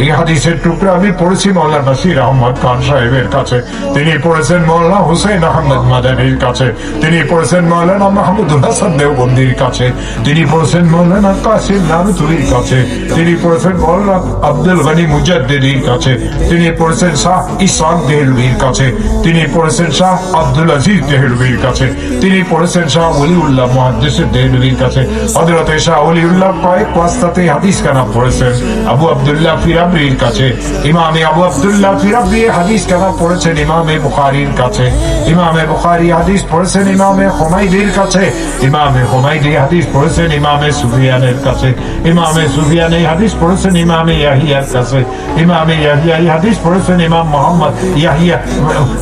এই হাদিসের টুকরা আমি পড়েছি মৌলানা নাসির আহমদ খান সাহেবের কাছে, তিনি পড়েছেন মৌলানা হুসেন আহমদ মাদানির কাছে, তিনি পড়েছেন মৌলানা মাহমুদুল হাসান দেওবন্দির কাছে, তিনি পড়েছেন মৌলানা কাসিম নানুতুরির কাছে, তিনি পড়েছেন মৌলানা আব্দুল গনি মুজাদ্দিদির কাছে, তিনি পড়েছেন শাহ ইসহাক দেহলভির কাছে, তিনি পড়েছেন শাহ আব্দুল আজিজ দেহলভির কাছে, তিনি পড়েছেন শাহ ওলিউল্লাহ মুহাদ্দিস দেহলভির কাছে। হযরতে শাহ ওলিউল্লাহ কয়েক ওয়াস্তাতে হাদিস কানা পড়েছেন আবু আব্দুল্লাহ ফিরাবরির কাছে, ইমামে আবু আব্দুল্লাহ ফিরাবরি হাদিস কানা পড়েছেন ইমামে বুখারীর কাছে, ইমামে বুখারী হাদিস পড়েছেন ইমামে হুমায়দির কাছে, ইমামে হুমায়দি হাদিস পড়েছেন ইমামে সুফিয়ানের কাছে, ইমামে সুফিয়ান এই হাদিস পড়েছেন ইমামে ইয়াহিয়ার কাছে, ইমামে ইয়াহিয়া এই হাদিস পড়েছেন ইমাম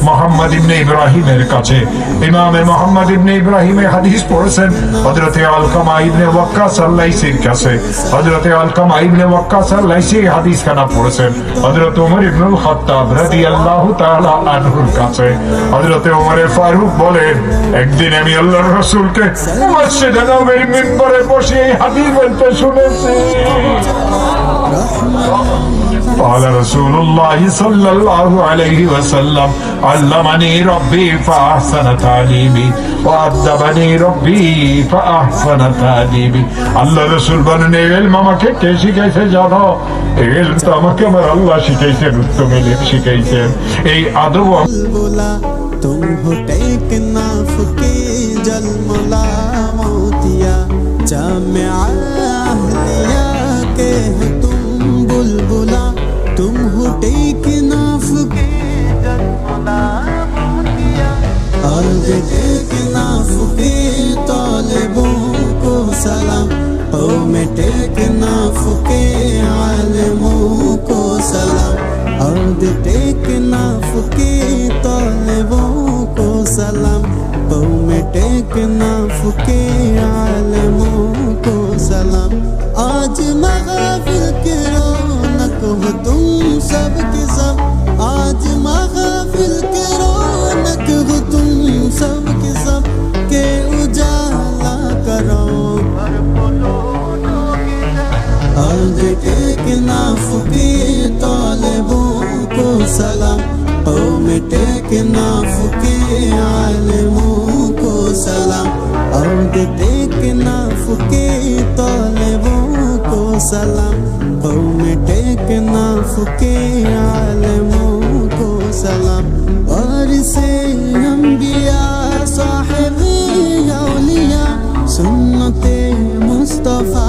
মোহাম্মদ ইবনে ইব্রাহিমের কাছে, ইমামে মোহাম্মদ ইবনে ইব্রাহিম এই হাদিস পড়েছেন হযরতে আলকামা ইবনে ওয়াক্কাস আল-লাইসির কাছে, হযরতে আলকামা ইবনে ওয়াক্কাস আল-লাইসি হাদিস খানা পড়েছেন হযরত ওমর ইবনুল খাত্তাব রাদিয়াল্লাহু তাআলা আনহুর কাছে। হযরতে ওমর ফারুক বলেন, একদিন আমি আল্লাহর রাসূলকে মসজিদে নববীর মিম্বরে বসে এই হাদিস বলতে শুনেছি। قال رسول الله صلى الله عليه وسلم علمني ربي فأحسن تعليمي وأدبني ربي فأحسن تأديبي। আল্লাহ রাসূল বলেন, এই ইলম আমাকে কে শিখাইছে জানো? এই ইলম তো আমাকে আমার আল্লাহ শিখাইছেন, উত্তম ইলম শিখাইছেন। এই আদব तुम हो टेकनाफ के जलमला मोतिया जामिया अहलिया के हो तुम बुलबुला, तुम हो टेकनाफ के जलमला मोतिया अर्ज़ टेकनाफ के तालिबों को सलाम, कौम टेकनाफ के आलिमों को सलाम, अर्ज़ टेकनाफ के तालिबों को सलाम, कौम टेकनाफ के आलिमों को सलाम। आज महफिल की रौनक हो तुम सब के सब, आज महफिल की रौनक हो तुम सब के सब, के उजाला करो अर्ज़ टेकनाफ के तालिबों को सलाम, कौम टेकनाफ के आलिमों को सलाम, अर्ज़ टेकनाफ के तालिबों को सलाम, कौम टेकनाफ के आलिमों को सलाम। वारिसे अंबिया साहिबे औलिया सुन्नते मुस्तफा